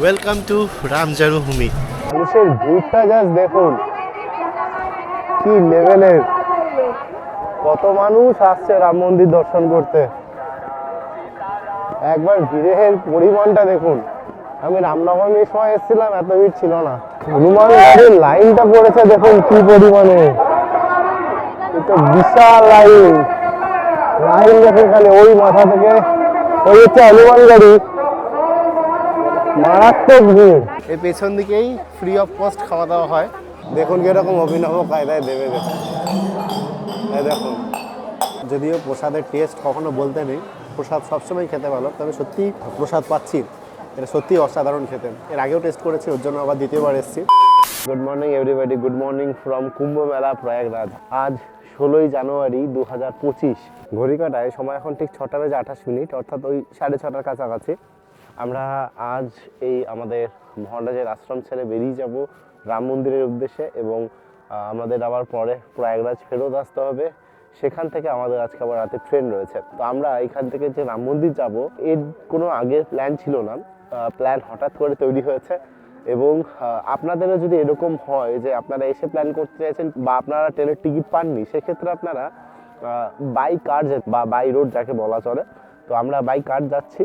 Welcome to Ram জন্মভূমি। মানুষের ভিড়টা জাস্ট দেখুন কি লেভেলের, কত মানুষ আসছে রাম মন্দির দর্শন করতে। একবার ভিড়ের পরিমাণটা দেখুন। আমি রামনবমীর সময় এসেছিলাম, এত ভিড় ছিল না। হনুমান গাড়ির লাইনটা পড়েছে দেখুন কি পরিমাণে, এটা বিশাল লাইন। লাইন দেখুন খালি ওই মাথা থেকে ওই হচ্ছে হনুমান গাড়ি, মারাত্মক ভিড়। এই পেছন দিকেই ফ্রি অফ কস্ট খাওয়া দাওয়া হয়। দেখুন কিরকম অভিনব কায়দায় দেবে দেখুন। দেখুন, যদিও প্রসাদের টেস্ট কখনো বলতে নেই, প্রসাদ সবসময় খেতে ভালো, তবে সত্যি প্রসাদ পাচ্ছি এটা সত্যি অসাধারণ খেতে। এর আগেও টেস্ট করেছি, ওর জন্য আবার দ্বিতীয়বার এসেছি। Good morning everybody, good morning from Kumbh Mela Prayagraj. আজ 16ই জানুয়ারি 2025। ঘড়ি কাটায় সময় এখন ঠিক 6:28, অর্থাৎ ওই 6:30টার কাছাকাছি। আমরা আজ এই আমাদের মহারাজের আশ্রম ছেড়ে বেরিয়ে যাব রাম মন্দিরের উদ্দেশ্যে, এবং আমাদের আবার পরে প্রয়াগরাজ ফেরত আসতে হবে। সেখান থেকে আমাদের আজকে আবার রাতে ট্রেন রয়েছে। তো আমরা এখান থেকে যে রাম মন্দির যাব, এর কোনো আগের প্ল্যান ছিল না, প্ল্যান হঠাৎ করে তৈরি হয়েছে। এবং আপনাদেরও যদি এরকম হয় যে আপনারা এসে প্ল্যান করতে চাইছেন বা আপনারা ট্রেনের টিকিট পাননি, সেক্ষেত্রে আপনারা বাই কার বা বাই রোড যাকে বলা চলে, তো আমরা বাই কার যাচ্ছি।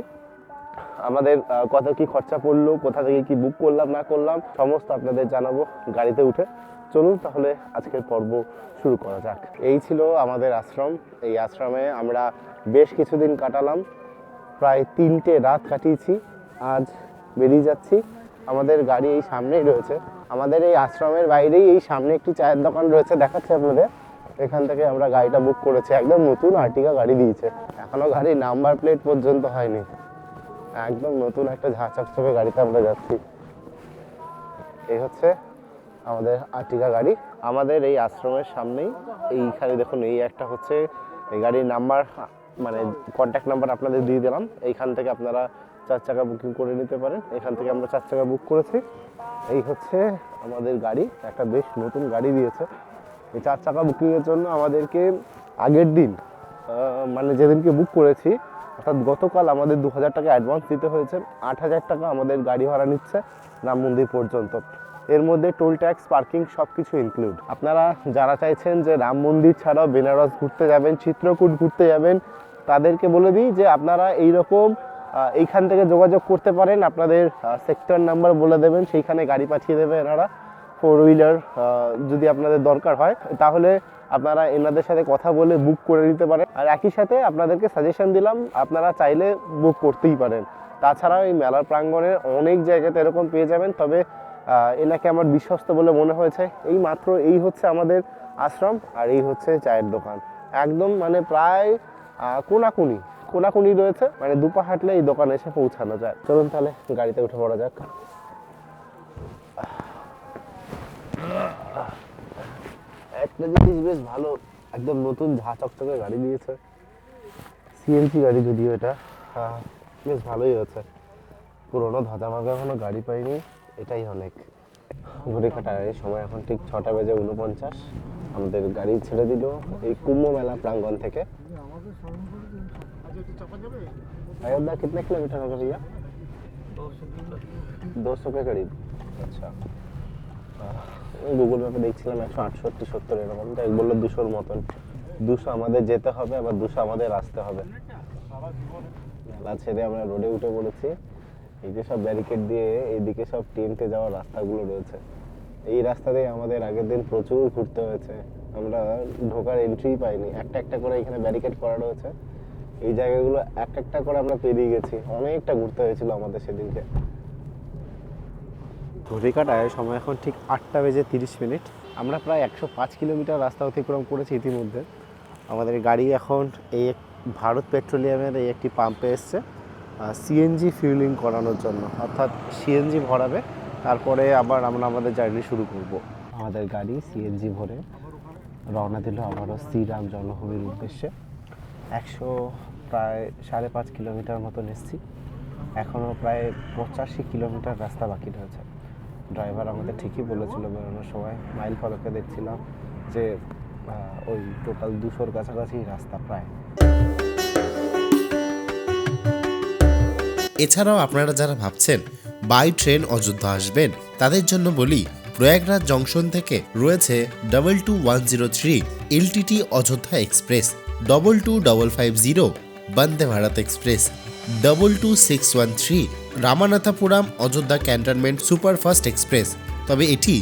আমাদের কত কি খরচা পড়লো, কোথা থেকে কি বুক করলাম না করলাম, সমস্ত আপনাদের জানাবো গাড়িতে উঠে। চলুন তাহলে আজকের পর্ব শুরু করা যাক। এই ছিল আমাদের আশ্রম। এই আশ্রমে আমরা বেশ কিছুদিন কাটালাম, প্রায় 3টে রাত কাটিয়েছি। আজ বেরিয়ে যাচ্ছি। আমাদের গাড়ি এই সামনেই রয়েছে। আমাদের এই আশ্রমের বাইরেই এই সামনে একটি চায়ের দোকান রয়েছে, দেখাচ্ছে আপনাদের। এখান থেকে আমরা গাড়িটা বুক করেছি, একদম নতুন আর্টিকা গাড়ি দিয়েছে। এখনো গাড়ির নাম্বার প্লেট পর্যন্ত হয়নি, একদম নতুন একটা ঝাঁ চকচকে গাড়িতে আমরা যাচ্ছি। এই হচ্ছে আমাদের আর্টিকা গাড়ি। আমাদের এই আশ্রমের সামনেই এইখানে দেখুন, এই একটা হচ্ছে এই গাড়ির নাম্বার, মানে কন্ট্যাক্ট নাম্বার আপনাদের দিয়ে দিলাম। এইখান থেকে আপনারা 4 চাকা বুকিং করে নিতে পারেন। এখান থেকে আমরা 4 চাকা বুক করেছি। এই হচ্ছে আমাদের গাড়ি, একটা বেশ নতুন গাড়ি দিয়েছে। এই 4 চাকা বুকিংয়ের জন্য আমাদেরকে আগের দিন, মানে যেদিনকে বুক করেছি, অর্থাৎ গতকাল আমাদের 2000 টাকা অ্যাডভান্স দিতে হয়েছে। 8000 টাকা আমাদের গাড়ি ভাড়া নিচ্ছে রাম মন্দির পর্যন্ত। এর মধ্যে টোল ট্যাক্স, পার্কিং সব কিছু ইনক্লুড। আপনারা যারা চাইছেন যে রাম মন্দির ছাড়াও বেনারস ঘুরতে যাবেন, চিত্রকূট ঘুরতে যাবেন, তাদেরকে বলে দিই যে আপনারা এইরকম এইখান থেকে যোগাযোগ করতে পারেন। আপনাদের সেক্টর নাম্বার বলে দেবেন, সেইখানে গাড়ি পাঠিয়ে দেবে এনারা। 4 হুইলার যদি আপনাদের দরকার হয়, তাহলে আপনারা এনাদের সাথে কথা বলে বুক করে নিতে পারেন। আর একই সাথে আপনাদেরকে সাজেশন দিলাম, আপনারা চাইলে বুক করতেই পারেন। তাছাড়াও এই মেলার প্রাঙ্গণে অনেক জায়গাতে এরকম পেয়ে যাবেন, তবে এনাকে আমার বিশ্বস্ত বলে মনে হয়েছে। এই মাত্র এই হচ্ছে আমাদের আশ্রম, আর এই হচ্ছে চায়ের দোকান। একদম মানে প্রায় কোনাকুনি রয়েছে, মানে দুপা হাঁটলে এই দোকানে এসে পৌঁছানো যায়। চলুন তাহলে গাড়িতে উঠে পড়া যাক। একটা জিনিস বেশ ভালো, একদম নতুন ঝাঁ চকচকে গাড়ি দিয়েছে। সিএনজি গাড়ি যদিও এটা, বেশ ভালোই হয়েছে। পুরোনো ধাঁধা ভাঙা কোনো গাড়ি পাইনি, এটাই অনেক। ঘড়ি কাটায় সময় এখন ঠিক 6:49। আমাদের গাড়ি ছেড়ে দিল এই কুম্ভ মেলা প্রাঙ্গণ থেকে। अयोध्या कितने किलोमीटर होगा भैया? 200 के करीब। अच्छा, গুগল ম্যাপে দেখছিলাম 168-70 এরকম, তাই বললো 200-র মতন। 200 আমাদের যেতে হবে, আবার 200 আমাদের আসতে হবে। মেলা ছেড়ে আমরা রোডে উঠে পড়েছি। এই যে সব ব্যারিকেড দিয়ে এইদিকে সব টেন্টে যাওয়ার রাস্তাগুলো রয়েছে, এই রাস্তাতেই আমাদের আগের দিন প্রচুর ঘুরতে হয়েছে। আমরা ঢোকার এন্ট্রি পাইনি, একটা একটা করে এখানে ব্যারিকেড করা রয়েছে। এই জায়গাগুলো একটা করে আমরা পেরিয়ে গেছি, অনেকটা ঘুরতে হয়েছিল আমাদের সেদিনকে। ঘড়ি কাটায় সময় এখন ঠিক 8:30। আমরা প্রায় 105 কিলোমিটার রাস্তা অতিক্রম করেছি ইতিমধ্যে। আমাদের গাড়ি এখন এই ভারত পেট্রোলিয়ামের এই একটি পাম্পে এসছে সিএনজি ফিউলিং করানোর জন্য, অর্থাৎ সিএনজি ভরাবে, তারপরে আবার আমরা আমাদের জার্নি শুরু করব। আমাদের গাড়ি সিএনজি ভরে রওনা দিল আবারও শ্রীরাম জন্মভূমির উদ্দেশ্যে। প্রায় 5.5 কিলোমিটার মতন এসেছি, এখনও প্রায় 85 কিলোমিটার রাস্তা বাকি রয়েছে। ড্রাইভার আমাদের ঠিকই বলেছিল বেরোনোর সময়, মাইল ফলকে দেখছিলাম যে ওই টোটাল 200-র কাছাকাছি রাস্তা প্রায়। এছাড়াও আপনারা যারা ভাবছেন বাই ট্রেন অযোধ্যা আসবেন তাদের জন্য বলি, প্রয়াগরাজ জংশন থেকে রয়েছে 22103 LTT Ayodhya express, 22550 Vande Bharat express, 22613 Ramanathapuram Ayodhya cantonment superfast express. তবে এটি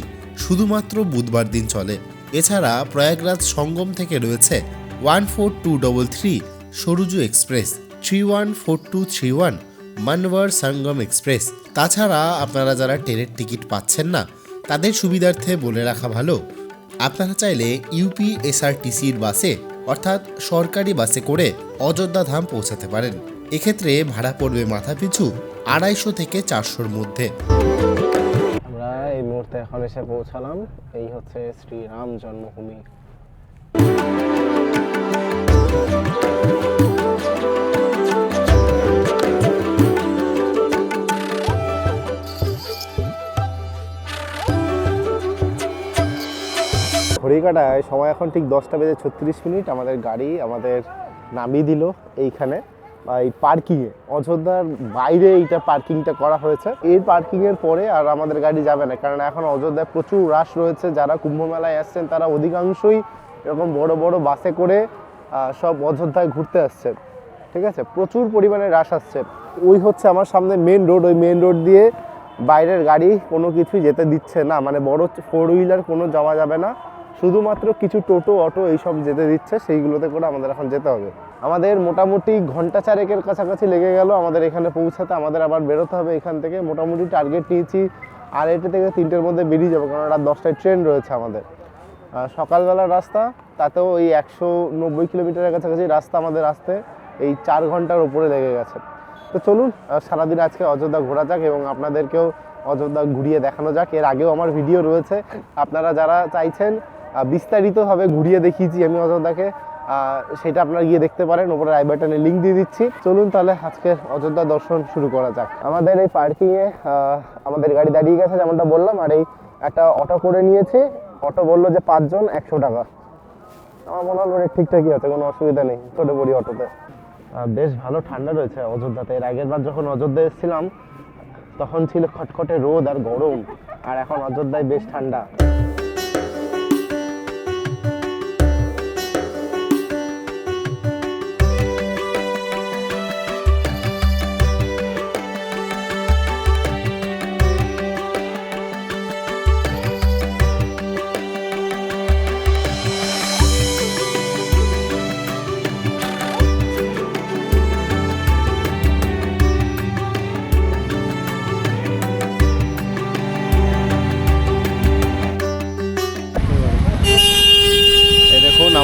শুধুমাত্র বুধবার দিন চলে। এছাড়া প্রয়াগরাজ সঙ্গম থেকে রয়েছে 14233 সরুজু এক্সপ্রেস, 314231 মানওয়ার সঙ্গম এক্সপ্রেস। তাছাড়া আপনারা যারা ট্রেনের টিকিট পাচ্ছেন না তাদের সুবিধার্থে বলে রাখা ভালো, আপনারা চাইলে ইউপিএসআরটিসির বাসে অর্থাৎ সরকারি বাসে করে অযোধ্যা ধাম পৌঁছাতে পারেন। এক্ষেত্রে ভাড়া পড়বে মাথাপিছু 250 থেকে 400-র মধ্যে। আমরা এই মুহূর্তে এখন এসে পৌঁছালাম, এই হচ্ছে শ্রীরাম জন্মভূমি। ঘড়িকাটায় সময় এখন ঠিক 10:36। আমাদের গাড়ি আমাদের নামিয়ে দিল এইখানে এই পার্কিংয়ে, অযোধ্যার বাইরে এইটা পার্কিংটা করা হয়েছে। এই পার্কিংয়ের পরে আর আমাদের গাড়ি যাবে না, কারণ এখন অযোধ্যায় প্রচুর রাশ রয়েছে। যারা কুম্ভ মেলায় আসছেন তারা অধিকাংশই এরকম বড় বড় বাসে করে সব অযোধ্যায় ঘুরতে আসছে, ঠিক আছে, প্রচুর পরিমাণে রাশ আসছে। ওই হচ্ছে আমার সামনে মেন রোড, ওই মেন রোড দিয়ে বাইরের গাড়ি কোনো কিছুই যেতে দিচ্ছে না, মানে বড় 4 হুইলার কোনো যাওয়া যাবে না, শুধুমাত্র কিছু টোটো অটো এইসব যেতে দিচ্ছে, সেইগুলোতে করে আমাদের এখন যেতে হবে। আমাদের মোটামুটি ঘন্টা 4-এর কাছাকাছি লেগে গেল আমাদের এখানে পৌঁছাতে। আমাদের আবার বেরোতে হবে এখান থেকে, মোটামুটি টার্গেট নিয়েছি 2:30 থেকে 3টের মধ্যে বেরিয়ে যাবো, কারণ রাত 10টায় ট্রেন রয়েছে আমাদের। সকালবেলার রাস্তা, তাতেও এই 190 কিলোমিটারের কাছাকাছি রাস্তা আমাদের আসতে এই 4 ঘন্টার উপরে লেগে গেছে। তো চলুন সারাদিন আজকে অযোধ্যা ঘোরা যাক এবং আপনাদেরকেও অযোধ্যা ঘুরিয়ে দেখানো যাক। এর আগেও আমার ভিডিও রয়েছে, আপনারা যারা চাইছেন বিস্তারিতভাবে ঘুরিয়ে দেখিয়েছি আমি অযোধ্যাকে, সেটা আপনারা গিয়ে দেখতে পারেন, ওপরে আই বাটনে লিঙ্ক দিয়ে দিচ্ছি। চলুন তাহলে আজকে অযোধ্যা দর্শন শুরু করা যাক। আমাদের এই পার্কিংয়ে আমাদের গাড়ি দাঁড়িয়ে গেছে যেমনটা বললাম, আর এই একটা অটো করে নিয়েছি। অটো বললো যে 5 জন 100 টাকা। আমার মনে হলো ঠিকঠাকই আছে, কোনো অসুবিধা নেই, চলে পড়ি অটোতে। বেশ ভালো ঠান্ডা রয়েছে অযোধ্যাতে। এর আগের বার যখন অযোধ্যা এসেছিলাম তখন ছিল খটখটে রোদ আর গরম, আর এখন অযোধ্যায় বেশ ঠান্ডা।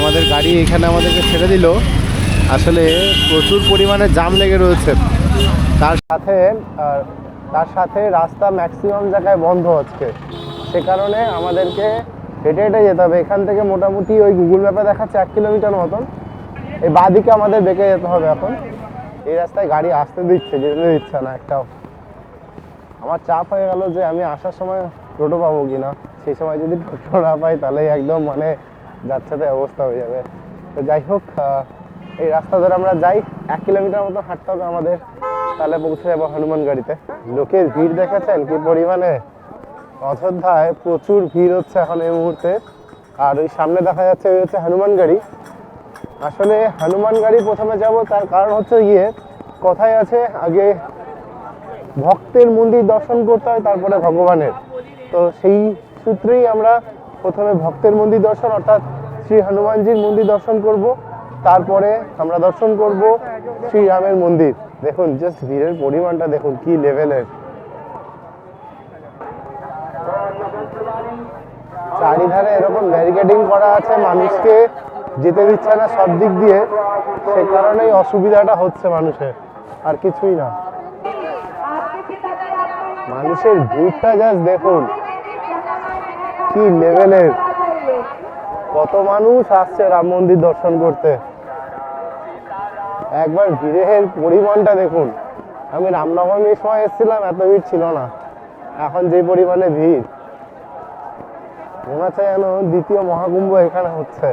আমাদের গাড়ি এখানে আমাদেরকে ছেড়ে দিল। আসলে প্রচুর পরিমাণে জাম লেগে রয়েছে, তার সাথে রাস্তা ম্যাক্সিমাম জায়গায় বন্ধ আজকে, সে কারণে আমাদেরকে হেঁটে হেঁটে যেতে হবে। এখান থেকে মোটামুটি ওই গুগল ম্যাপে দেখাচ্ছে 1 কিলোমিটার মতন। এই বাঁদিকে আমাদের বেঁকে যেতে হবে। এখন এই রাস্তায় গাড়ি আসতে দিচ্ছে, যেতে দিচ্ছে না একটাও। আমার চাপ হয়ে গেল যে আমি আসার সময় টোটো পাবো কিনা, সেই সময় যদি টোটো না পাই তাহলে একদম মানে যাচ্ছে অবস্থা হয়ে যাবে। তো যাই হোক, এই রাস্তা ধরে আমরা যাই, 1 কিলোমিটার মতো হাঁটতে হবে আমাদের, তাহলে পৌঁছে যাবো হনুমান গাড়িতে। লোকের ভিড় দেখেছেন কি পরিমাণে? অযোধ্যায় প্রচুর ভিড় হচ্ছে এখন এই মুহূর্তে। আর ওই সামনে দেখা যাচ্ছে ওই হচ্ছে হনুমান গাড়ি। আসলে হনুমান গাড়ি প্রথমে যাব, তার কারণ হচ্ছে গিয়ে কথায় আছে আগে ভক্তের মন্দির দর্শন করতে হয় তারপরে ভগবানের। তো সেই সূত্রেই আমরা প্রথমে ভক্তের মন্দির দর্শন অর্থাৎ শ্রী হনুমানজির মন্দির দর্শন করব, তারপরে আমরা দর্শন করব শ্রীরামের মন্দির। দেখুন জাস্ট ভিড়ের পরিমাণটা দেখুন কি লেভেলের। চারিধারে এরকম ব্যারিকেডিং করা আছে, মানুষকে যেতে দিচ্ছে না সব দিক দিয়ে, সে কারণেই অসুবিধাটা হচ্ছে মানুষের, আর কিছুই না। মানুষের ভিড়টা জাস্ট দেখুন কি লেভেলের, কত মানুষ আসছে রাম মন্দির দর্শন করতে। একবার ভিড়ের পরিমাণটা দেখুন। আমি রামনবমীর সময় এসেছিলাম, এত ভিড় ছিল না, এখন যে পরিমাণে ভিড় মনে হচ্ছে যেন দ্বিতীয় মহাকুম্ভ এখানে হচ্ছে।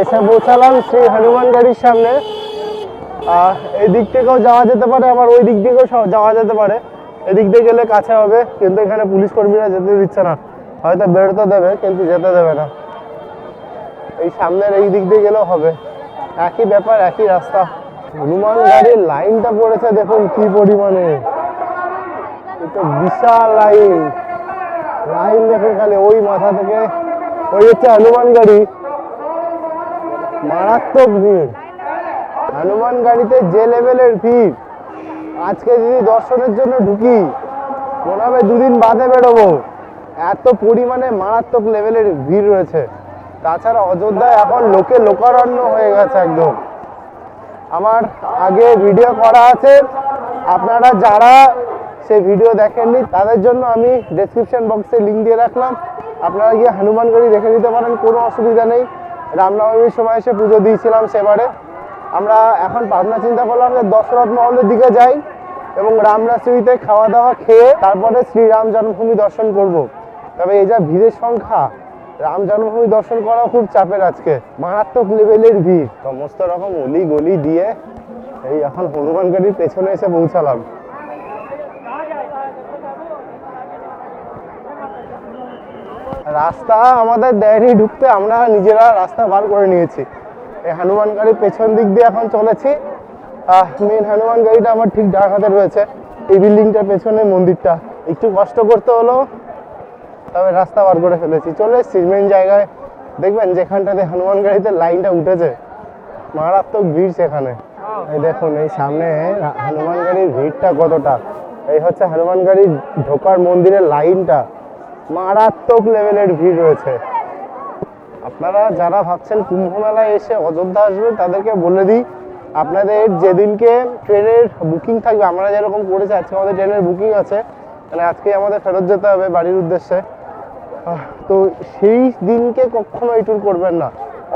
এসে পৌঁছালাম শ্রী হনুমান গাড়ির সামনে। এই দিক থেকেও যাওয়া যেতে পারে, আবার ওই দিক থেকেও যাওয়া যেতে পারে। এদিক দিয়ে গেলে কাছে হবে, কিন্তু এখানে পুলিশ কর্মীরা যেতে দিচ্ছে না। হয়তো বেরোতে দেবে কিন্তু যেতে দেবে না। এই সামনের এই দিক দিয়ে গেলেও হবে, একই ব্যাপার, একই রাস্তা। হনুমান গাড়ির লাইনটা পড়েছে দেখুন কি পরিমাণে, এটা বিশাল লাইন। লাইন দেখুন খালি ওই মাথা থেকে ওই হচ্ছে হনুমান গাড়ি, মারাত্মক ভিড়। হনুমান গাড়িতে যে লেভেলের ভিড়, আজকে যদি দর্শনের জন্য ঢুকি মনে হবে দুদিন বাদে বেরোবো, এত পরিমাণে মারাত্মক লেভেলের ভিড় রয়েছে। তাছাড়া অযোধ্যায় এখন লোকে লোকারণ্য হয়ে গেছে একদম। আমার আগে ভিডিও করা আছে, আপনারা যারা সেই ভিডিও দেখেননি তাদের জন্য আমি ডেসক্রিপশন বক্সে লিঙ্ক দিয়ে রাখলাম, আপনারা গিয়ে হনুমানগড়ি দেখে নিতে পারেন, কোনো অসুবিধা নেই। রামনবমীর সময় এসে পুজো দিয়েছিলাম সেবারে। আমরা এখন ভাবনা চিন্তা করলাম যে দশরথ মহলের দিকে যাই এবং রামরাসুইতে খাওয়া দাওয়া খেয়ে তারপরে শ্রীরাম জন্মভূমি দর্শন করব। তবে এই যা ভিড়ের সংখ্যা, রাম জন্মভূমি দর্শন করা খুব চাপের, আজকে মারাত্মক লেভেলের ভিড়। সমস্ত রকম অলি গলি দিয়ে এই এখন হনুমানগড়ির পেছনে এসে পৌঁছালাম। রাস্তা আমাদের দেয়নি ঢুকতে, আমরা নিজেরা রাস্তা বার করে নিয়েছি। এই হনুমান গাড়ির পেছন দিক দিয়ে এখন চলেছি। মেন হনুমান গাড়িটা আমার ঠিক ডান হাতে রয়েছে, এই বিল্ডিংটার পেছনে মন্দিরটা। একটু কষ্ট করতে হলো, তবে রাস্তা বার করে ফেলেছি। চলে এসেছি মেন জায়গায়। দেখবেন যেখানটাতে হনুমান গাড়িতে লাইনটা উঠেছে, মারাত্মক ভিড় সেখানে। এই দেখুন এই সামনে হনুমান গাড়ির ভিড়টা কতটা। এই হচ্ছে হনুমান গাড়ির ঢোকার মন্দিরের লাইনটা, মারাত্মক লেভেলের ভিড় রয়েছে। আপনারা যারা ভাবছেন কুম্ভ মেলায় এসে অযোধ্যা আসবেন তাদেরকে বলে দিই, আপনাদের যেদিনকে ট্রেনের বুকিং থাকবে, আমরা যেরকম করেছি আজকে আমাদের ট্রেনের বুকিং আছে, মানে আজকে আমাদের ফেরত যেতে হবে বাড়ির উদ্দেশ্যে। তো সেই দিনকে কখনো এই ট্যুর করবেন না,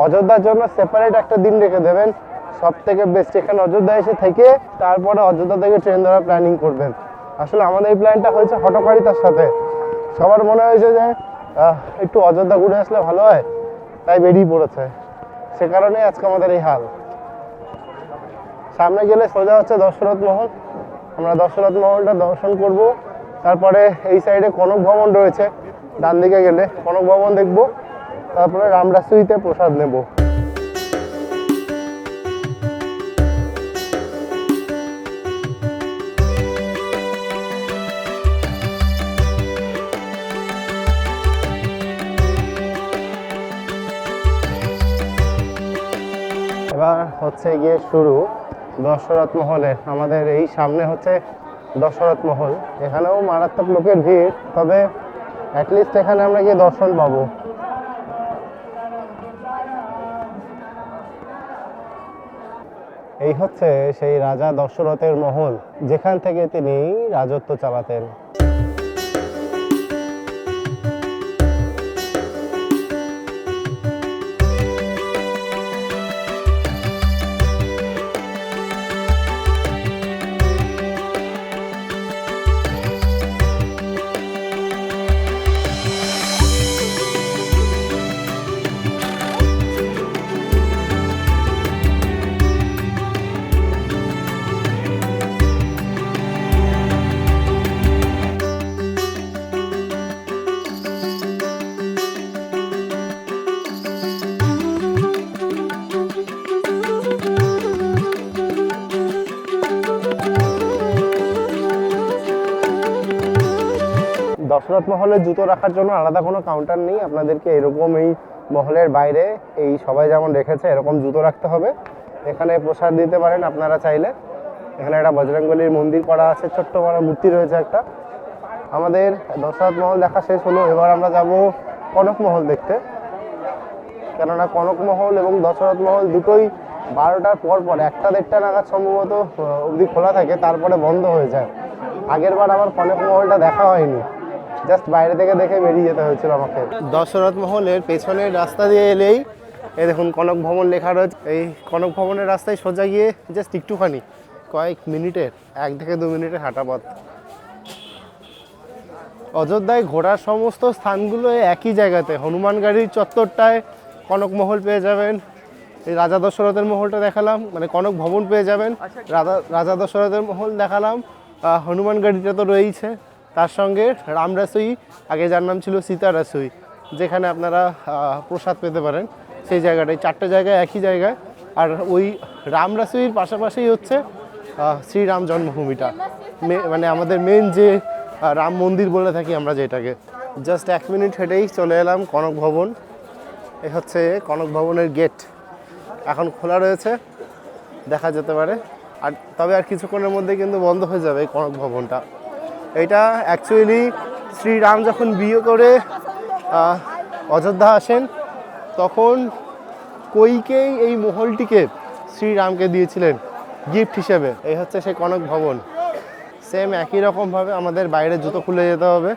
অযোধ্যার জন্য সেপারেট একটা দিন রেখে দেবেন। সব থেকে বেস্ট এখানে অযোধ্যা এসে থেকে তারপরে অযোধ্যা থেকে ট্রেন ধরার প্ল্যানিং করবেন। আসলে আমাদের এই প্ল্যানটা হয়েছে হঠকারিতার সাথে। সবার মনে হয়েছে যে একটু অযোধ্যা ঘুরে আসলে ভালো হয়, তাই বেরিয়ে পড়েছে। সে কারণে আজকে আমাদের এই হাল। সামনে গেলে সোজা হচ্ছে দশরথ মহল, আমরা দশরথ মহলটা দর্শন করব। তারপরে এই সাইডে কনক ভবন রয়েছে, ডান দিকে গেলে কনক ভবন দেখব। তারপরে রামরাসুইতে প্রসাদ নেব। এবার হচ্ছে গিয়ে শুরু দশরথ মহলের। আমাদের এই সামনে হচ্ছে দশরথ মহল, এখানেও মারাত্মক লোকের ভিড়, তবে অ্যাটলিস্ট এখানে আমরা গিয়ে দর্শন পাবো। এই হচ্ছে সেই রাজা দশরথের মহল, যেখান থেকে তিনি রাজত্ব চালাতেন। দশরথ মহলে জুতো রাখার জন্য আলাদা কোনো কাউন্টার নেই, আপনাদেরকে এরকম এই মহলের বাইরে এই সবাই যেমন রেখেছে এরকম জুতো রাখতে হবে। এখানে প্রসাদ দিতে পারেন আপনারা চাইলে। এখানে একটা বজরংবলীর মন্দির করা আছে, ছোট্ট বড় মূর্তি রয়েছে একটা। আমাদের দশরথ মহল দেখা শেষ হলো, এবার আমরা যাব কনক মহল দেখতে। কেননা কনক মহল এবং দশরথ মহল দুটোই 12টার পর পর 1টা-1.5টা নাগাদ সম্ভবত অবধি খোলা থাকে, তারপরে বন্ধ হয়ে যায়। আগের বার আমার কনক মহলটা দেখা হয়নি, জাস্ট বাইরে থেকে দেখে বেরিয়ে যেতে হয়েছিল আমাকে। দশরথ মহলের পেছনের রাস্তা দিয়ে এলেই এই দেখুন কনক ভবন লেখা রয়েছে। এই কনক ভবনের রাস্তায় সোজা গিয়ে জাস্ট একটুখানি কয়েক মিনিটের 1 থেকে 2 মিনিটের হাঁটা পথ। অযোধ্যায় ঘোরার সমস্ত স্থানগুলো একই জায়গাতে, হনুমান গাড়ির চত্বরটায় কনক মহল পেয়ে যাবেন, এই রাজা দশরথের মহলটা দেখালাম, মানে কনক ভবন পেয়ে যাবেন, রাজা দশরথের মহল দেখালাম, হনুমান গাড়িটা তো রয়েইছে, তার সঙ্গে রামরাসই, আগে যার নাম ছিল সীতারাসই, যেখানে আপনারা প্রসাদ পেতে পারেন, সেই জায়গাটায় 4টে জায়গায় একই জায়গায়। আর ওই রামরাসইর পাশাপাশি হচ্ছে শ্রীরাম জন্মভূমিটা, মানে আমাদের মেন যে রাম মন্দির বলে থাকি আমরা যেটাকে। জাস্ট 1 মিনিট হেঁটেই চলে এলাম কনক ভবন। এই হচ্ছে কনক ভবনের গেট, এখন খোলা রয়েছে, দেখা যেতে পারে। আর তবে আর কিছুক্ষণের মধ্যে কিন্তু বন্ধ হয়ে যাবে এই কনক ভবনটা। এটা অ্যাকচুয়ালি শ্রীরাম যখন বিয়ে করে অযোধ্যা আসেন, তখন কৈকেয়ী এই মহলটিকে শ্রীরামকে দিয়েছিলেন গিফট হিসেবে। এই হচ্ছে সেই কনক ভবন। সেম একই রকমভাবে আমাদের বাইরে জুতো খুলে যেতে হবে,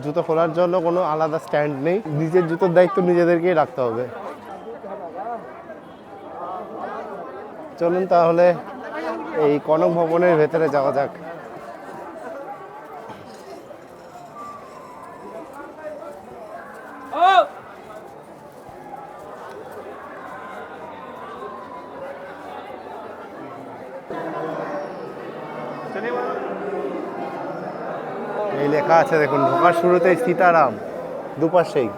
জুতো খোলার জন্য কোনো আলাদা স্ট্যান্ড নেই, নিজের জুতোর দায়িত্ব নিজেদেরকেই রাখতে হবে। চলুন তাহলে এই কনক ভবনের ভেতরে যাওয়া যাক। এই লেখা আছে দেখুন, ঢোকার শুরুতেই সীতারাম, দুপাশেই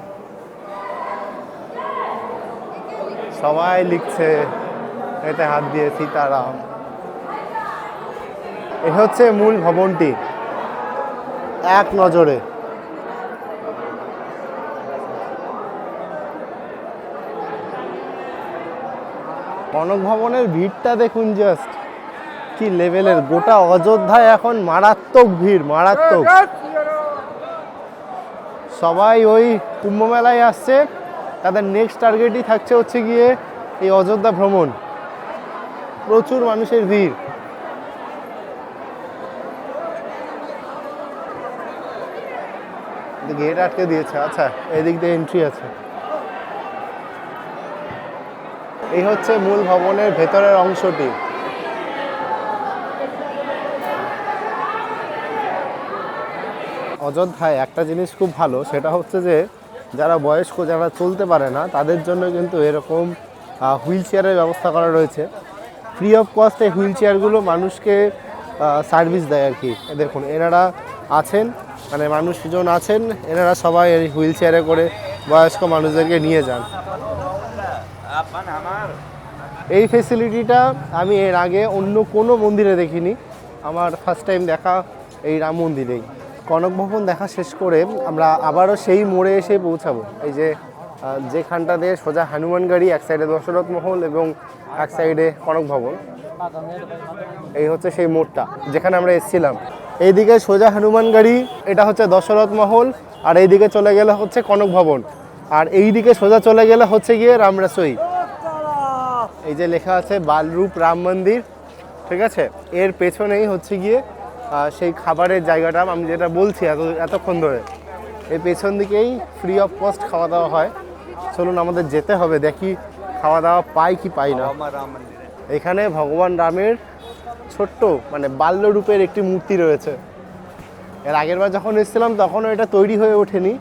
সবাই লিখছে এতে হাত দিয়ে সীতারাম। এই হচ্ছে মূল ভবনটি এক নজরে। কনক ভবনের ভিড়টা দেখুন, জাস্ট কি লেভেলের। গোটা অযোধ্যায় এখন মারাত্মক ভিড়, মারাত্মক। সবাই ওই কুম্ভ মেলায় আসছে, তাদের নেক্সট টার্গেটই থাকছে হচ্ছে গিয়ে এই অযোধ্যা ভ্রমণ। প্রচুর মানুষের ভিড়। গেট আটকে দিয়েছে, আচ্ছা এদিক দিয়ে এন্ট্রি আছে। এই হচ্ছে মূল ভবনের ভেতরের অংশটি। অযোধ্যায় একটা জিনিস খুব ভালো, সেটা হচ্ছে যে যারা বয়স্ক, যারা চলতে পারে না, তাদের জন্য কিন্তু এরকম হুইল চেয়ারের ব্যবস্থা করা রয়েছে। ফ্রি অফ কস্ট এই হুইল চেয়ারগুলো মানুষকে সার্ভিস দেয় আর কি। দেখুন এনারা আছেন, মানে মানুষজন আছেন, এনারা সবাই এই হুইল চেয়ারে করে বয়স্ক মানুষদেরকে নিয়ে যান। এই ফেসিলিটিটা আমি এর আগে অন্য কোনো মন্দিরে দেখিনি, আমার ফার্স্ট টাইম দেখা এই রাম মন্দিরেই। কনক ভবন দেখা শেষ করে আমরা আবারও সেই মোড়ে এসে পৌঁছাবো। এই যে যেখানটা দিয়ে সোজা হনুমান গাড়ি, এক সাইডে দশরথ মহল এবং এক সাইডে কনক ভবন। এই হচ্ছে সেই মোড়টা যেখানে আমরা এসেছিলাম। এইদিকে সোজা হনুমান গাড়ি, এটা হচ্ছে দশরথ মহল, আর এইদিকে চলে গেলে হচ্ছে কনক ভবন, আর এইদিকে সোজা চলে গেলে হচ্ছে গিয়ে রামরাসই। এই যে লেখা আছে বালরূপ রাম মন্দির, ঠিক আছে, এর পেছনেই হচ্ছে গিয়ে সেই খাবারের জায়গাটা আমি যেটা বলছি এতক্ষণ ধরে। এই পেছন দিকেই ফ্রি অফ কস্ট খাওয়া দাওয়া হয়। চলুন আমাদের যেতে হবে, দেখি খাওয়া দাওয়া পাই কি পাই না। এখানে ভগবান রামের ছোট্ট মানে বাল্যরূপের একটি মূর্তি রয়েছে। এর আগের বার যখন এসেছিলাম তখনও এটা তৈরি হয়ে ওঠেনি।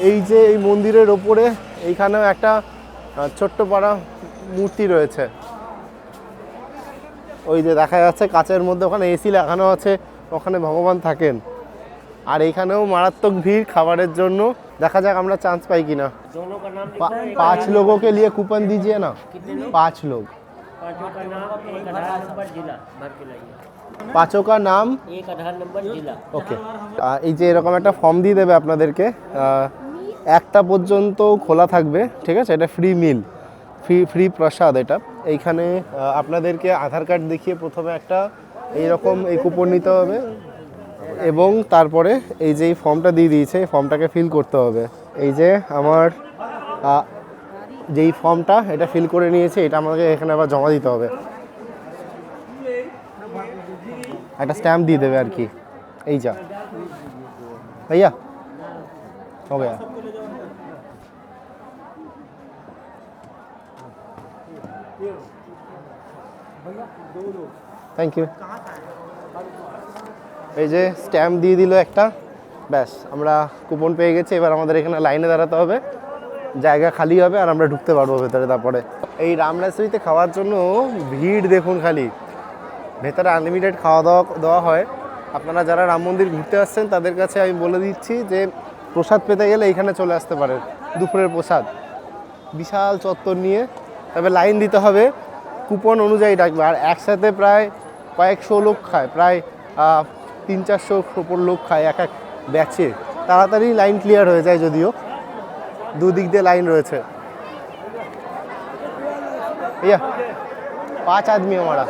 এই যে এই মন্দিরের ওপরে এইখানেও একটা ছোট্ট পাড়া মূর্তি রয়েছে, ওই যে দেখা যাচ্ছে কাচের মধ্যে, ওখানে এসি লাগানো আছে, ওখানে ভগবান থাকেন। আর এইখানেও মারাত্মক ভিড় খাবারের জন্য। দেখা যাক আমরা চান্স পাই কিনা। 5 लोगों के लिए कूपन दीजिए ना। 5 लोग, 5 का नाम 1 आधार नंबर जिला। ওকে। এই যে এরকম একটা ফর্ম দিয়ে দেবে আপনাদেরকে, 1টা পর্যন্ত খোলা থাকবে, ঠিক আছে, এটা ফ্রি মিল, ফ্রি প্রসাদ এটা। এইখানে আপনাদেরকে আধার কার্ড দেখিয়ে প্রথমে একটা এইরকম এই কুপন নিতে হবে, এবং তারপরে এই যে এই ফর্মটা দিয়ে দিয়েছে, এই ফর্মটাকে ফিল করতে হবে। এই যে আমার যেই ফর্মটা, এটা ফিল করে নিয়েছে, এটা আমাকে এখানে আবার জমা দিতে হবে। একটা স্ট্যাম্প দিয়ে দেবে আর কি। এই যা ভাইয়া हो गया। Thank you. এই যে স্ট্যাম্প দিয়ে দিল একটা, ব্যাস আমরা কুপন পেয়ে গেছি। এবার আমাদের এখানে লাইনে দাঁড়াতে হবে, জায়গা খালি হবে আর আমরা ঢুকতে পারবো ভেতরে। তারপরে এই রামরাসুইতে খাওয়ার জন্য ভিড় দেখুন খালি, ভেতরে আনলিমিটেড খাওয়া দাওয়া দেওয়া হয়। আপনারা যারা রাম মন্দির ঘুরতে আসছেন তাদের কাছে আমি বলে দিচ্ছি যে প্রসাদ পেতে গেলে এইখানে চলে আসতে পারেন, দুপুরের প্রসাদ। বিশাল চত্বর নিয়ে, তবে লাইন দিতে হবে, কুপন অনুযায়ী ডাকবে। আর একসাথে প্রায় কয়েকশো লোক খায়, প্রায় 300-400 উপর লোক খায় এক এক ব্যাচে। তাড়াতাড়ি লাইন ক্লিয়ার হয়ে যায়, যদিও দুদিক দিয়ে লাইন রয়েছে। भैया 5 आदमी हमारा।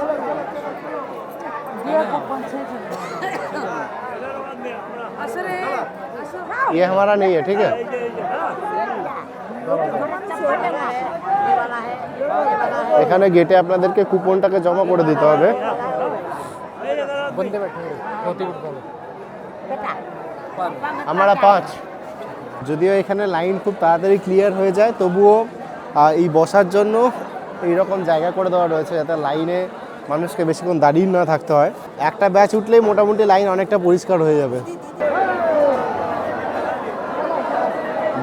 ये हमारा नहीं है, ठीक है। এখানে গেটে আপনাদেরকে কুপনটাকে জমা করে দিতে হবে। আমরা 5। যদিও এখানে লাইন খুব তাড়াতাড়ি ক্লিয়ার হয়ে যায়, তবুও এই বসার জন্য এইরকম জায়গা করে দেওয়া রয়েছে যাতে লাইনে মানুষকে বেশিক্ষণ দাঁড়িয়ে না থাকতে হয়। একটা ব্যাচ উঠলেই মোটামুটি লাইন অনেকটা পরিষ্কার হয়ে যাবে।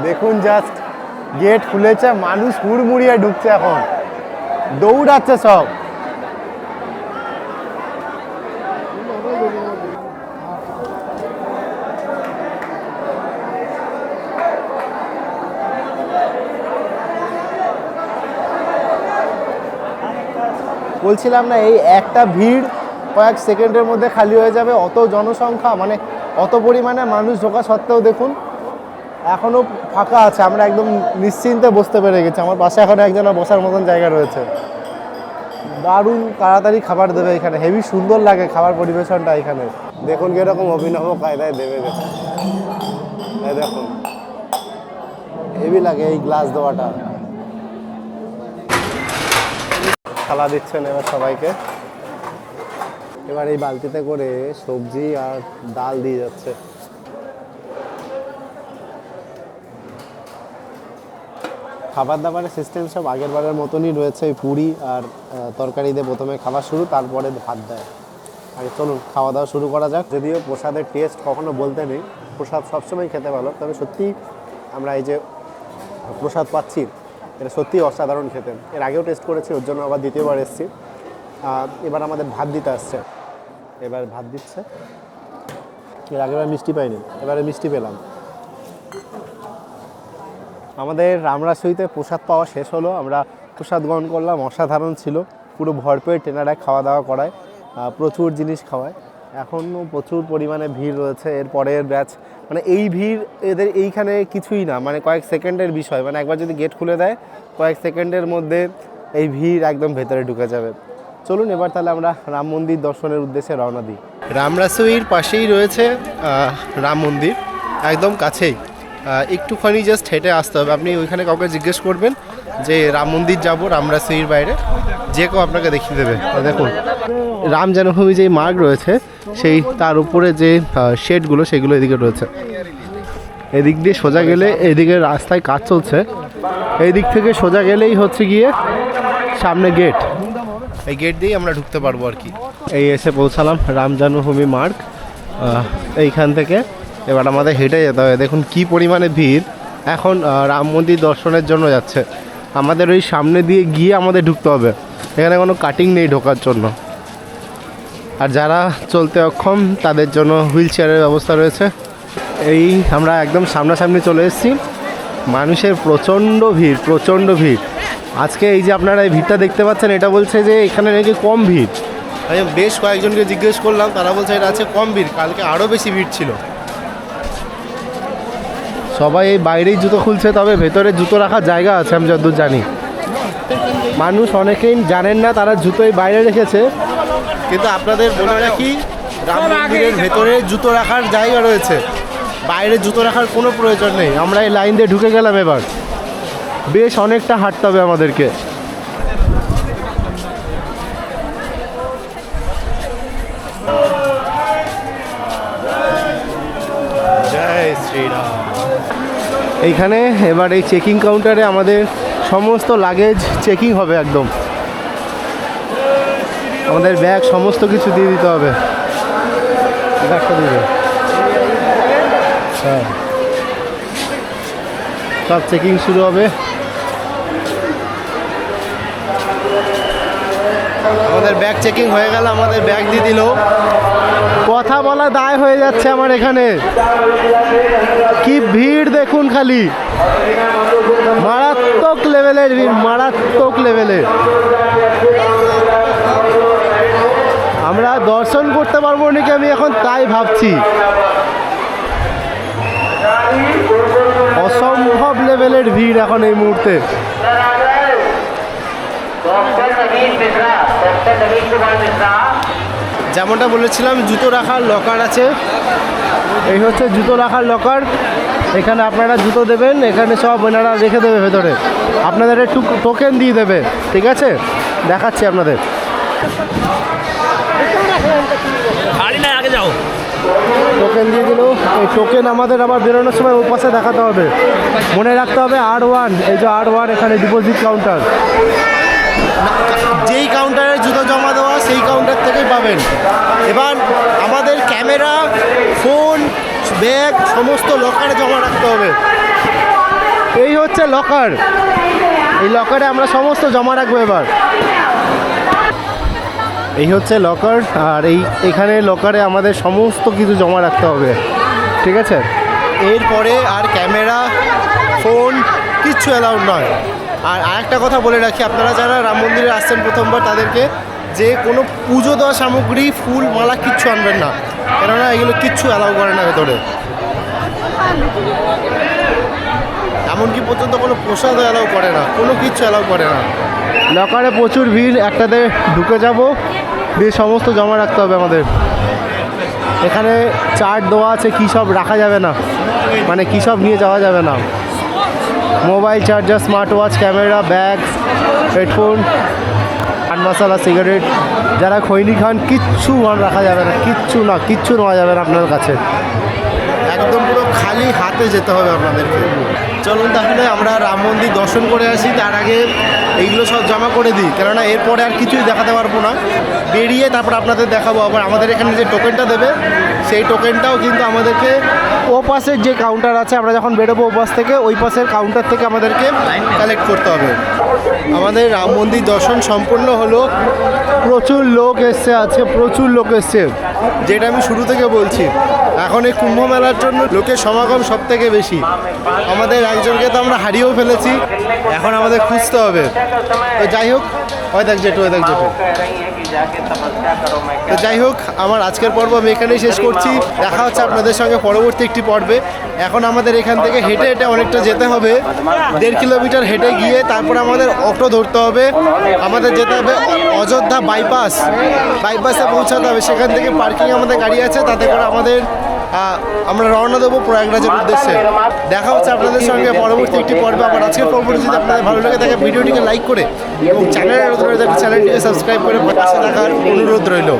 দেখুন জাস্ট গেট খুলেছে, মানুষ হুড়মুড়িয়ে ঢুকছে, এখন দৌড়াচ্ছে সব। বলছিলাম না, এই একটা ভিড় কয়েক সেকেন্ডের মধ্যে খালি হয়ে যাবে। অত জনসংখ্যা, মানে অত পরিমাণে মানুষ ঢোকা সত্ত্বেও দেখুন এখনও ফাঁকা আছে। আমরা একদম নিশ্চিন্তে বসতে পেরে গেছি। আমার পাশে এখন একজনের বসার মতন জায়গা রয়েছে। দারুণ তাড়াতাড়ি খাবার দেবে এখানে, হেভি সুন্দর লাগে খাবার পরিবেশনটা এখানে। দেখুন কীরকম অভিনব কায়দায় দেবে গেছে, দেখুন হেভি লাগে এই গ্লাস দেওয়াটা। থালা দিচ্ছেন এবার সবাইকে। এবার এই বালতিতে করে সবজি আর ডাল দিয়ে যাচ্ছে। খাবার দাবারের সিস্টেম সব আগের বারের মতনই রয়েছে। পুরি আর তরকারি দিয়ে প্রথমে খাবার শুরু, তারপরে ভাত দেয়। আগে চলুন খাওয়া দাওয়া শুরু করা যাক। যদিও প্রসাদের টেস্ট কখনো বলতে নেই, প্রসাদ সবসময় খেতে ভালো, তবে সত্যি আমরা এই যে প্রসাদ পাচ্ছি এটা সত্যিই অসাধারণ খেতে। এর আগেও টেস্ট করেছি, ওর জন্য আবার দ্বিতীয়বার এসেছি। এবার আমাদের ভাত দিতে আসছে, এবার ভাত দিচ্ছে। এর আগেবার মিষ্টি পাইনি, এবারে মিষ্টি পেলাম। আমাদের রামরাসুইতে প্রসাদ পাওয়া শেষ হলো, আমরা প্রসাদ গ্রহণ করলাম। অসাধারণ ছিল, পুরো ভরপেট ট্রেনারায় খাওয়া দাওয়া করায়, প্রচুর জিনিস খাওয়ায়। এখনও প্রচুর পরিমাণে ভিড় রয়েছে। এর পরের ব্যাচ, মানে এই ভিড় এদের এইখানে কিছুই না, মানে কয়েক সেকেন্ডের বিষয়। মানে একবার যদি গেট খুলে দেয় কয়েক সেকেন্ডের মধ্যে এই ভিড় একদম ভেতরে ঢুকে যাবে। চলুন এবার তাহলে আমরা রাম মন্দির দর্শনের উদ্দেশ্যে রওনা দিই। রামরাসুইর পাশেই রয়েছে রাম মন্দির, একদম কাছেই। একটুখানি জাস্ট হেঁটে আসতে হবে। আপনি ওইখানে কাউকে জিজ্ঞেস করবেন যে রাম মন্দির যাবো, রামরাসুইর বাইরে, যে কেউ আপনাকে দেখিয়ে দেবে। দেখুন রাম জন্মভূমি যেই মার্গ রয়েছে, সেই তার উপরে যে শেডগুলো সেগুলো এদিকে রয়েছে। এদিক দিয়ে সোজা গেলে, এদিকে রাস্তায় কাজ চলছে, এই দিক থেকে সোজা গেলেই হচ্ছে গিয়ে সামনে গেট। এই গেট দিয়েই আমরা ঢুকতে পারবো আর কি। এই এসে পৌঁছালাম রাম জন্মভূমি মার্গ। এইখান থেকে এবার আমাদের হেঁটে যেতে হবে। দেখুন কি পরিমাণে ভিড় এখন রাম মন্দির দর্শনের জন্য যাচ্ছে। আমাদের ওই সামনে দিয়ে গিয়ে আমাদের ঢুকতে হবে, এখানে কোনো কাটিং নেই ঢোকার জন্য। আর যারা চলতে অক্ষম তাদের জন্য হুইল চেয়ারের ব্যবস্থা রয়েছে। এই আমরা একদম সামনাসামনি চলে এসেছি। মানুষের প্রচণ্ড ভিড়, প্রচণ্ড ভিড়। আজকে এই যে আপনারা এই ভিড়টা দেখতে পাচ্ছেন, এটা বলছে যে এখানে নাকি কম ভিড়। আমি বেশ কয়েকজনকে জিজ্ঞেস করলাম, তারা বলছে এটা আছে কম ভিড়, কালকে আরও বেশি ভিড় ছিল। সবাই এই বাইরেই জুতো খুলছে, তবে ভেতরে জুতো রাখার জায়গা আছে আমি যতদূর জানি। মানুষ অনেকেই জানেন না, তারা জুতোই বাইরে রেখেছে। কিন্তু আপনাদের বলে রাখি, রাম মন্দিরের ভেতরে জুতো রাখার জায়গা রয়েছে, বাইরে জুতো রাখার কোনো প্রয়োজন নেই। আমরা এই লাইন দিয়ে ঢুকে গেলাম, এবার বেশ অনেকটা হাঁটতে হবে আমাদেরকে। জয় শ্রীরাম। এইখানে এবার এই চেকিং কাউন্টারে আমাদের সমস্ত লাগেজ চেকিং হবে। একদম আমাদের ব্যাগ সমস্ত কিছু দিয়ে দিতে হবে। ব্যাগটা দিবে, হ্যাঁ সব চেকিং শুরু হবে। আমাদের ব্যাগ চেকিং হয়ে গেল, আমাদের ব্যাগ দিয়ে দিল। কথা বলা দায় হয়ে যাচ্ছে আমার এখানে। কি ভিড় দেখুন, খালি মারাত্মক লেভেলের ভিড়, মারাত্মক লেভেলের। আমরা দর্শন করতে পারবো নাকি আমি এখন তাই ভাবছি। অসম্ভব লেভেলের ভিড় এখন এই মুহূর্তে। যেমনটা বলেছিলাম, জুতো রাখার লকার আছে। এই হচ্ছে জুতো রাখার লকার। এখানে আপনারা জুতো দেবেন, এখানে সব ওনারা রেখে দেবে ভেতরে। আপনাদের একটু টোকেন দিয়ে দেবে, ঠিক আছে? দেখাচ্ছি আপনাদের। আগে যাও। টোকেন দিয়ে দিল। এই টোকেন আমাদের আবার বেরোনোর সময় ওই পাশে দেখাতে হবে। মনে রাখতে হবে R1, এই যে R1 এখানে ডিপোজিট কাউন্টার। যেই কাউন্টারে জুতো জমা দেওয়া সেই কাউন্টার থেকেই পাবেন। এবার আমাদের ক্যামেরা, ফোন, ব্যাগ সমস্ত লকারে জমা রাখতে হবে। এই হচ্ছে লকার। এই লকারে আমরা সমস্ত জমা রাখবো এবার। এই হচ্ছে লকার, আর এখানে লকারে আমাদের সমস্ত কিছু জমা রাখতে হবে, ঠিক আছে? এরপরে আর ক্যামেরা, ফোন কিচ্ছু অ্যালাউড নয়। আর আরেকটা কথা বলে রাখি, আপনারা যারা রাম মন্দিরে আসছেন প্রথমবার, তাদেরকে যে কোনো পুজো দেওয়া সামগ্রী, ফুল, মালা কিচ্ছু আনবেন না, কেননা এগুলো কিচ্ছু অ্যালাউ করে না ভেতরে। এমনকি পর্যন্ত কোনো প্রসাদ অ্যালাউ করে না, কোনো কিচ্ছু অ্যালাউ করে না। লকারে প্রচুর ভিড়, একটাতে ঢুকে যাব, দিয়ে সমস্ত জমা রাখতে হবে আমাদের। এখানে চার্ট দেওয়া আছে, কী সব রাখা যাবে না, মানে কী সব নিয়ে যাওয়া যাবে না। Mobile charger, smart watch, camera, bag, headphone, পান মশলা, সিগারেট, যারা খৈনি খান কিচ্ছু রাখা যাবে না, কিচ্ছু না, কিচ্ছু নেওয়া যাবে না আপনার কাছে। একদম পুরো খালি হাতে যেতে হবে আপনাদেরকে। চলুন তাহলে আমরা রাম মন্দির দর্শন করে আসি। তার আগে এইগুলো সব জমা করে দিই, কেননা এরপরে আর কিছুই দেখাতে পারবো না। বেরিয়ে তারপর আপনাদের দেখাবো। আবার আমাদের এখানে যে টোকেনটা দেবে, সেই টোকেনটাও কিন্তু আমাদেরকে ও পাশের যে কাউন্টার আছে, আমরা যখন বেরোবো ও পাশ থেকে, ওই পাশের কাউন্টার থেকে আমাদেরকে কালেক্ট করতে হবে। আমাদের রাম মন্দির দর্শন সম্পূর্ণ হলো। প্রচুর লোক এসছে আজকে, প্রচুর লোক এসছে, যেটা আমি শুরু থেকে বলছি। এখন এই কুম্ভ মেলার জন্য লোকের সমাগম সব থেকে বেশি। আমাদের একজনকে তো আমরা হারিয়েও ফেলেছি, এখন আমাদের খুঁজতে হবে। তো যাই হোক, ওই দেখ জেঠু, ওই দেখ জেঠু। তো যাই হোক, আমার আজকের পর্ব আমি এখানেই শেষ করছি। দেখা হচ্ছে আপনাদের সঙ্গে পরবর্তী একটি পর্বে। এখন আমাদের এখান থেকে হেঁটে হেঁটে অনেকটা যেতে হবে, 1.5 কিলোমিটার হেঁটে গিয়ে তারপরে আমাদের অটো ধরতে হবে। আমাদের যেতে হবে অযোধ্যা বাইপাসে পৌঁছাতে হবে। সেখান থেকে পার্কিং আমাদের গাড়ি আছে, তাতে করে আমরা রওনা দেবো প্রয়াগরাজের উদ্দেশ্যে। দেখা হচ্ছে আপনাদের সঙ্গে পরবর্তী একটি পর্বে। আবার আজকের পর্বটি যদি আপনাদের ভালো লাগে থাকে, ভিডিওটিকে লাইক করে এবং চ্যানেলটিকে সাবস্ক্রাইব করে পাশে থাকার অনুরোধ রইল।